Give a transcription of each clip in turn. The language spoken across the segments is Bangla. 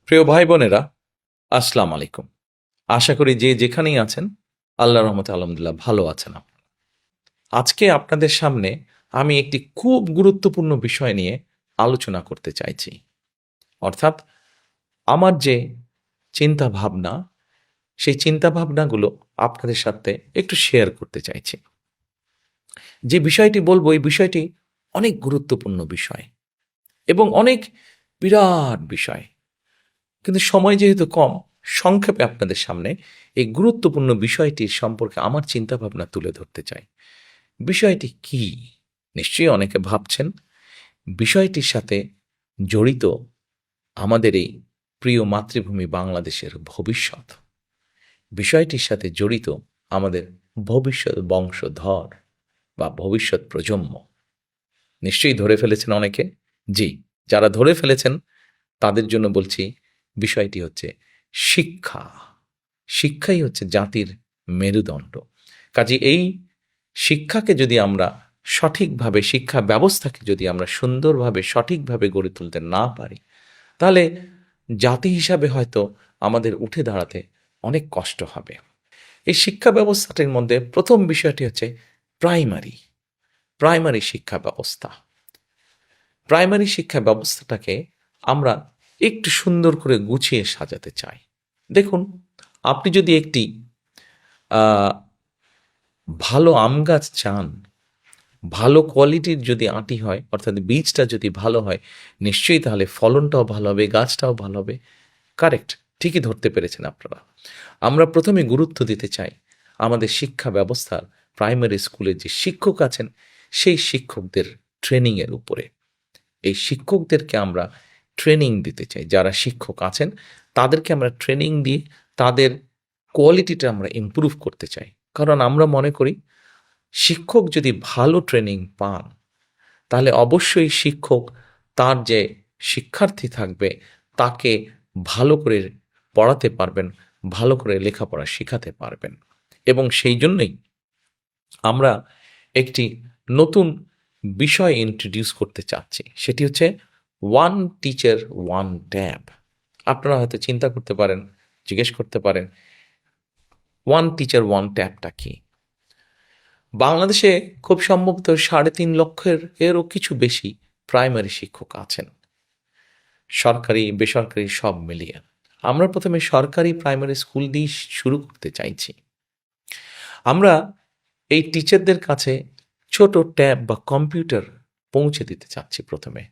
প্রিয় ভাই বোনেরা, আসসালাম আলাইকুম। আশা করি যে যেখানেই আছেন আল্লাহর রহমতে আলহামদুলিল্লাহ ভালো আছেন আপনারা। আজকে আপনাদের সামনে আমি একটি খুব গুরুত্বপূর্ণ বিষয় নিয়ে আলোচনা করতে চাইছি। অর্থাৎ আমার যে চিন্তা ভাবনা, সেই চিন্তা ভাবনাগুলো আপনাদের সাথে একটু শেয়ার করতে চাইছি। যে বিষয়টি বলবো এই বিষয়টি অনেক গুরুত্বপূর্ণ বিষয় এবং অনেক বিরাট বিষয়। কিন্তু সময় যেহেতু কম, সংক্ষেপে আপনাদের সামনে এই গুরুত্বপূর্ণ বিষয়টির সম্পর্কে আমার চিন্তাভাবনা তুলে ধরতে চাই। বিষয়টি কি? নিশ্চয়ই অনেকে ভাবছেন। বিষয়টির সাথে জড়িত আমাদের এই প্রিয় মাতৃভূমি বাংলাদেশের ভবিষ্যৎ। বিষয়টির সাথে জড়িত আমাদের ভবিষ্যৎ বংশধর বা ভবিষ্যৎ প্রজন্ম। নিশ্চয়ই ধরে ফেলেছেন অনেকে। জি, যারা ধরে ফেলেছেন তাদের জন্য বলছি, বিষয়টি হচ্ছে শিক্ষা। শিক্ষাই হচ্ছে জাতির মেরুদণ্ড। কাজে এই শিক্ষাকে যদি আমরা সঠিকভাবে, শিক্ষা ব্যবস্থাকে যদি আমরা সুন্দরভাবে সঠিকভাবে গড়ে তুলতে না পারি, তাহলে জাতি হিসাবে হয়তো আমাদের উঠে দাঁড়াতে অনেক কষ্ট হবে। এই শিক্ষা ব্যবস্থাটির মধ্যে প্রথম বিষয়টি হচ্ছে প্রাইমারি শিক্ষা ব্যবস্থা। প্রাইমারি শিক্ষা ব্যবস্থাটাকে আমরা একটু সুন্দর করে গুছিয়ে সাজাতে চাই। দেখুন, আপনি যদি একটি ভালো আম গাছ চান, ভালো কোয়ালিটির যদি আঁটি হয়, অর্থাৎ বীজটা যদি ভালো হয়, নিশ্চয়ই তাহলে ফলনটাও ভালো হবে, গাছটাও ভালো হবে। কারেক্ট, ঠিকই ধরতে পেরেছেন আপনারা। আমরা প্রথমে গুরুত্ব দিতে চাই আমাদের শিক্ষা ব্যবস্থার প্রাইমারি স্কুলে যে শিক্ষক আছেন সেই শিক্ষকদের ট্রেনিংয়ের উপরে। এই শিক্ষকদেরকে আমরা ট্রেনিং দিতে চাই। যারা শিক্ষক আছেন তাদেরকে আমরা ট্রেনিং দিয়ে তাদের কোয়ালিটিটা আমরা ইমপ্রুভ করতে চাই। কারণ আমরা মনে করি শিক্ষক যদি ভালো ট্রেনিং পান, তাহলে অবশ্যই শিক্ষক তার যে শিক্ষার্থী থাকবে তাকে ভালো করে পড়াতে পারবেন, ভালো করে লেখাপড়া শেখাতে পারবেন। এবং সেই জন্যই আমরা একটি নতুন বিষয় ইন্ট্রোডিউস করতে চাচ্ছি। সেটি হচ্ছে ওয়ান টিচার ওয়ান ট্যাব। আপনারা হয়তো চিন্তা করতে পারেন, জিজ্ঞেস করতে পারেন, ওয়ান টিচার ওয়ান ট্যাবটা কি? বাংলাদেশে খুব সম্ভবত ৩.৫ লক্ষের এরও কিছু বেশি প্রাইমারি শিক্ষক আছেন, সরকারি বেসরকারি সব মিলিয়ে। আমরা প্রথমে সরকারি প্রাইমারি স্কুল দিয়ে শুরু করতে চাইছি। আমরা এই টিচারদের কাছে ছোট ট্যাব বা কম্পিউটার পৌঁছে দিতে চাচ্ছি প্রথমে।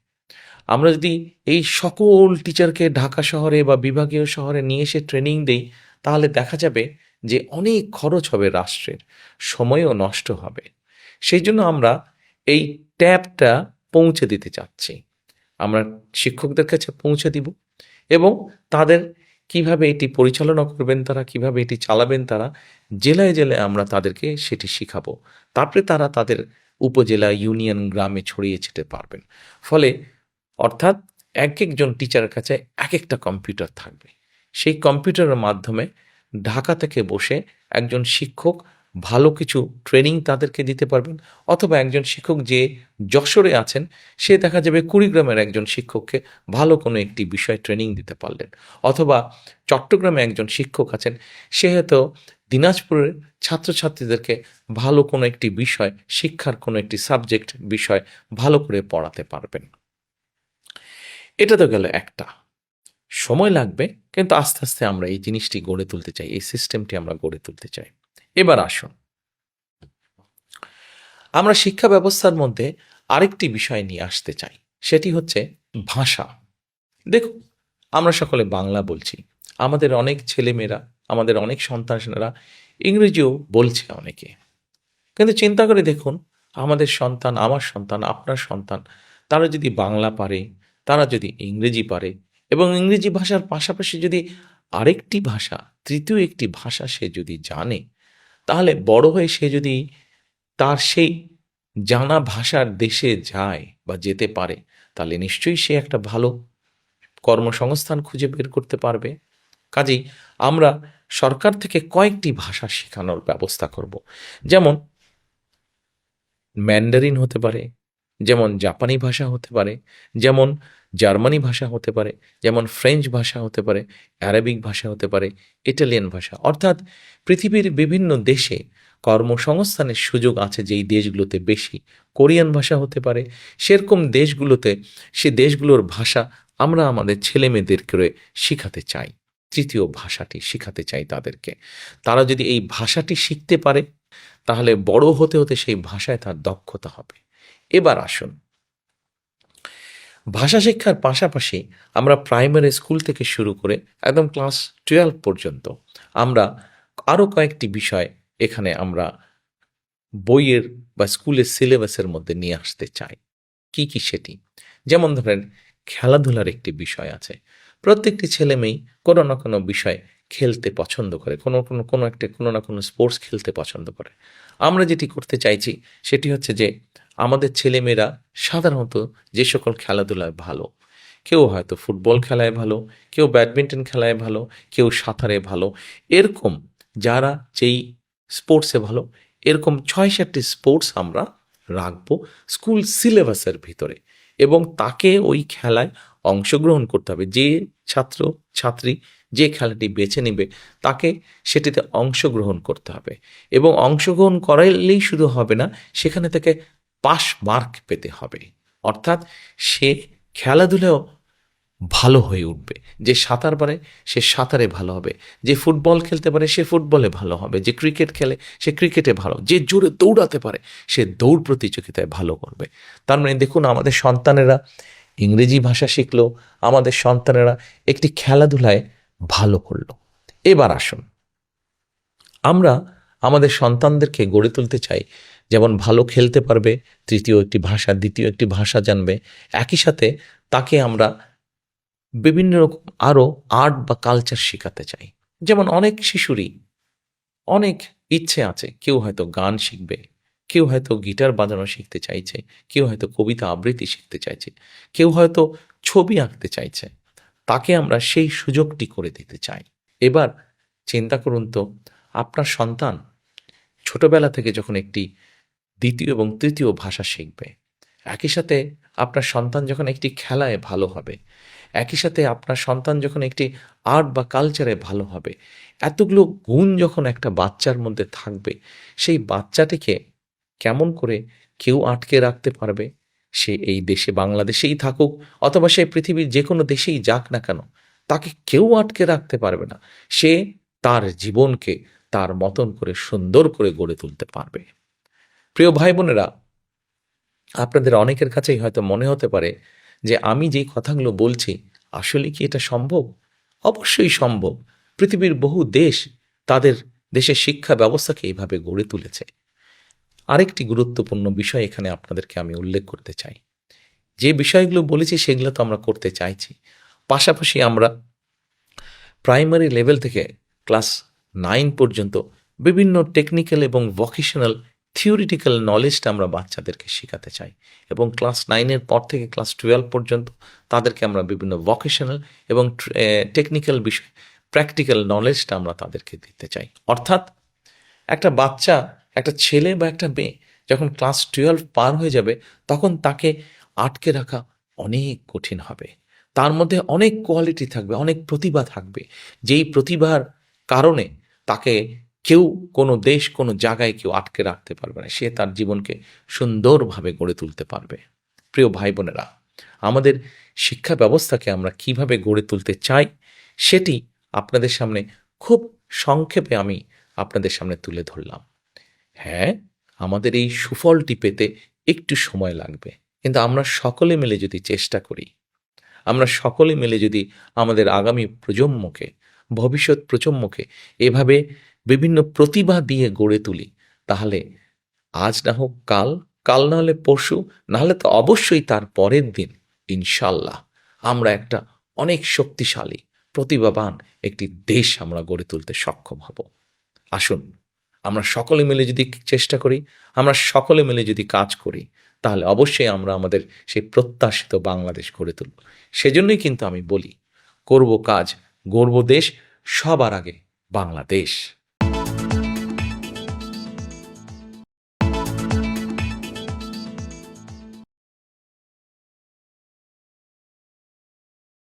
আমরা যদি এই সকল টিচারকে ঢাকা শহরে বা বিভাগীয় শহরে নিয়ে এসে ট্রেনিং দেই, তাহলে দেখা যাবে যে অনেক খরচ হবে রাষ্ট্রের, সময়ও নষ্ট হবে। সেই জন্য আমরা এই ট্যাবটা পৌঁছে দিতে চাচ্ছি। আমরা শিক্ষকদের কাছে পৌঁছে দিব এবং তাদের কিভাবে এটি পরিচালনা করবেন, তারা কিভাবে এটি চালাবেন, তারা জেলায় জেলায় আমরা তাদেরকে সেটি শিখাবো। তারপরে তারা তাদের উপজেলা, ইউনিয়ন, গ্রামে ছড়িয়ে ছিটে পারবেন। ফলে অর্থাৎ একজন টিচারের কাছে একটা কম্পিউটার থাকবে। সেই কম্পিউটারের মাধ্যমে ঢাকা থেকে বসে একজন শিক্ষক ভালো কিছু ট্রেনিং তাদেরকে দিতে পারবেন। অথবা একজন শিক্ষক যে যশোরে আছেন, সে দেখা যাবে কুড়িগ্রামের একজন শিক্ষককে ভালো কোনো একটি বিষয় ট্রেনিং দিতে পারলেন। অথবা চট্টগ্রামে একজন শিক্ষক আছেন, সে হয়তো দিনাজপুরের ছাত্রছাত্রীদেরকে ভালো কোনো একটি বিষয়, শিক্ষার কোনো একটি সাবজেক্ট বিষয় ভালো করে পড়াতে পারবেন। এটা তো গেল একটা। সময় লাগবে, কিন্তু আস্তে আস্তে আমরা এই জিনিসটি গড়ে তুলতে চাই, এই সিস্টেমটি আমরা গড়ে তুলতে চাই। এবার আসুন, আমরা শিক্ষা ব্যবস্থার মধ্যে আরেকটি বিষয় নিয়ে আসতে চাই। সেটি হচ্ছে ভাষা। দেখুন, আমরা সকলে বাংলা বলছি, আমাদের অনেক ছেলেমেয়েরা, আমাদের অনেক সন্তানেরা ইংরেজিও বলছে অনেকে। কিন্তু চিন্তা করে দেখুন, আমাদের সন্তান, আমার সন্তান, আপনার সন্তান, তারা যদি বাংলা পারে, তারা যদি ইংরেজি পারে এবং ইংরেজি ভাষার পাশাপাশি যদি আরেকটি ভাষা, তৃতীয় একটি ভাষা সে যদি জানে, তাহলে বড় হয়ে সে যদি তার সেই জানা ভাষার দেশে যায় বা যেতে পারে, তাহলে নিশ্চয়ই সে একটা ভালো কর্মসংস্থান খুঁজে বের করতে পারবে। কাজেই আমরা সরকার থেকে কয়েকটি ভাষা শেখানোর ব্যবস্থা করব। যেমন ম্যান্ডারিন হতে পারে, যেমন জাপানি ভাষা হতে পারে, যেমন জার্মানি ভাষা হতে পারে, যেমন ফ্রেঞ্চ ভাষা হতে পারে, অ্যারাবিক ভাষা হতে পারে, ইটালিয়ান ভাষা। অর্থাৎ পৃথিবীর বিভিন্ন দেশে কর্মসংস্থানের সুযোগ আছে যেই দেশগুলোতে বেশি। কোরিয়ান ভাষা হতে পারে। সেরকম দেশগুলোতে সে দেশগুলোর ভাষা আমরা আমাদের ছেলেমেয়েদেরকে শিখাতে চাই, তৃতীয় ভাষাটি শিখাতে চাই তাদেরকে। তারা যদি এই ভাষাটি শিখতে পারে তাহলে বড় হতে হতে সেই ভাষায় তার দক্ষতা হবে। এবার আসুন, ভাষা শিক্ষার পাশাপাশি আমরা প্রাইমারি স্কুল থেকে শুরু করে একদম ক্লাস 12 পর্যন্ত আমরা আরও কয়েকটি বিষয় এখানে আমরা বইয়ের বা স্কুলের সিলেবাসের মধ্যে নিয়ে আসতে চাই। কি কি সেটি? যেমন ধরেন, খেলাধুলার একটি বিষয় আছে। প্রত্যেকটি ছেলে মেয়েই কোনো না কোনো বিষয় খেলতে পছন্দ করে, কোনো না কোনো স্পোর্টস খেলতে পছন্দ করে। আমরা যেটি করতে চাইছি সেটি হচ্ছে যে আমাদের ছেলেমেয়েরা সাধারণত যে সকল খেলাধুলায় ভালো, কেউ হয়তো ফুটবল খেলায় ভালো, কেউ ব্যাডমিন্টন খেলায় ভালো, কেউ সাঁতারে ভালো, এরকম যারা যেই স্পোর্টসে ভালো, এরকম 6-7টি স্পোর্টস আমরা রাখবো স্কুল সিলেবাসের ভিতরে, এবং তাকে ওই খেলায় অংশগ্রহণ করতে হবে। যে ছাত্র ছাত্রী যে খেলাটি বেছে নেবে তাকে সেটিতে অংশগ্রহণ করতে হবে, এবং অংশগ্রহণ করাইলেই শুধু হবে না, সেখানে থেকে পাস মার্ক পেতে হবে। অর্থাৎ সে খেলাধুলাও ভালো হয়ে উঠবে। যে সাঁতার পারে সে সাঁতারে ভালো হবে, যে ফুটবল খেলতে পারে সে ফুটবলে ভালো হবে, যে ক্রিকেট খেলে সে ক্রিকেটে ভালো, যে জোরে দৌড়াতে পারে সে দৌড় প্রতিযোগিতায় ভালো করবে। তার মানে দেখুন, আমাদের সন্তানেরা ইংরেজি ভাষা শিখলো, আমাদের সন্তানেরা একটি খেলাধুলায় ভালো করলো। এবার আসুন, আমরা আমাদের সন্তানদেরকে গড়ে তুলতে চাই যেমন ভালো খেলতে পারবে, তৃতীয় একটি ভাষা, দ্বিতীয় একটি ভাষা জানবে, একই সাথে তাকে আমরা বিভিন্ন রকম আরও আর্ট বা কালচার শেখাতে চাই। যেমন অনেক শিশুরই অনেক ইচ্ছে আছে, কেউ হয়তো গান শিখবে, কেউ হয়তো গিটার বাজানো শিখতে চাইছে, কেউ হয়তো কবিতা আবৃত্তি শিখতে চাইছে, কেউ হয়তো ছবি আঁকতে চাইছে, তাকে আমরা সেই সুযোগটি করে দিতে চাই। এবার চিন্তা করুন তো, আপনার সন্তান ছোটবেলা থেকে যখন একটি দ্বিতীয় এবং তৃতীয় ভাষা শিখবে, একই সাথে আপনার সন্তান যখন একটি খেলায় ভালো হবে, একই সাথে আপনার সন্তান যখন একটি আর্ট বা কালচারে ভালো হবে, এতগুলো গুণ যখন একটা বাচ্চার মধ্যে থাকবে, সেই বাচ্চাটিকে কেমন করে কেউ আটকে রাখতে পারবে? সে এই দেশে বাংলাদেশেই থাকুক অথবা সে পৃথিবীর যে কোনো দেশেই যাক না কেন, তাকে কেউ আটকে রাখতে পারবে না। সে তার জীবনকে তার মতন করে সুন্দর করে গড়ে তুলতে পারবে। প্রিয় ভাই বোনেরা, আপনাদের অনেকের কাছেই হয়তো মনে হতে পারে যে আমি যেই কথাগুলো বলছি আসলে কি এটা সম্ভব? অবশ্যই সম্ভব। পৃথিবীর বহু দেশ তাদের দেশের শিক্ষা ব্যবস্থাকে এইভাবে গড়ে তুলেছে। আরেকটি গুরুত্বপূর্ণ বিষয় এখানে আপনাদেরকে আমি উল্লেখ করতে চাই। যে বিষয়গুলো বলেছি সেগুলো তো আমরা করতে চাইছি, পাশাপাশি আমরা প্রাইমারি লেভেল থেকে ক্লাস 9 পর্যন্ত বিভিন্ন টেকনিক্যাল এবং ভোকেশনাল থিওরিটিক্যাল নলেজটা আমরা বাচ্চাদেরকে শেখাতে চাই, এবং ক্লাস 9-এর পর থেকে ক্লাস 12 পর্যন্ত তাদেরকে আমরা বিভিন্ন ভোকেশনাল এবং টেকনিক্যাল বিষয় প্র্যাকটিক্যাল নলেজটা আমরা তাদেরকে দিতে চাই। অর্থাৎ একটা বাচ্চা, একটা ছেলে বা একটা মেয়ে যখন ক্লাস 12 পার হয়ে যাবে, তখন তাকে আটকে রাখা অনেক কঠিন হবে। তার মধ্যে অনেক কোয়ালিটি থাকবে, অনেক প্রতিভা থাকবে, যেই প্রতিভার কারণে তাকে কেউ, কোনো দেশ, কোনো জায়গায় কেউ আটকে রাখতে পারবে না। সে তার জীবনকে সুন্দরভাবে গড়ে তুলতে পারবে। প্রিয় ভাই বোনেরা, আমাদের শিক্ষা ব্যবস্থাকে আমরা কিভাবে গড়ে তুলতে চাই সেটি আপনাদের সামনে খুব সংক্ষেপে আমি আপনাদের সামনে তুলে ধরলাম। হ্যাঁ, আমাদের এই সুফলটি পেতে একটু সময় লাগবে, কিন্তু আমরা সকলে মিলে যদি চেষ্টা করি, আমরা সকলে মিলে যদি আমাদের আগামী প্রজন্মকে, ভবিষ্যৎ প্রজন্মকে এভাবে বিভিন্ন প্রতিভা দিয়ে গড়ে তুলি, তাহলে আজ না হোক কাল, কাল না হলে পরশু, না হলে তো অবশ্যই তার পরের দিন ইনশাল্লাহ আমরা একটা অনেক শক্তিশালী, প্রতিভাবান একটি দেশ আমরা গড়ে তুলতে সক্ষম হব। আসুন, আমরা সকলে মিলে যদি চেষ্টা করি, আমরা সকলে মিলে যদি কাজ করি, তাহলে অবশ্যই আমরা আমাদের সেই প্রত্যাশিত বাংলাদেশ গড়ে তুলব। সেজন্যই কিন্তু আমি বলি, করব কাজ, গড়ব দেশ, সবার আগে বাংলাদেশ।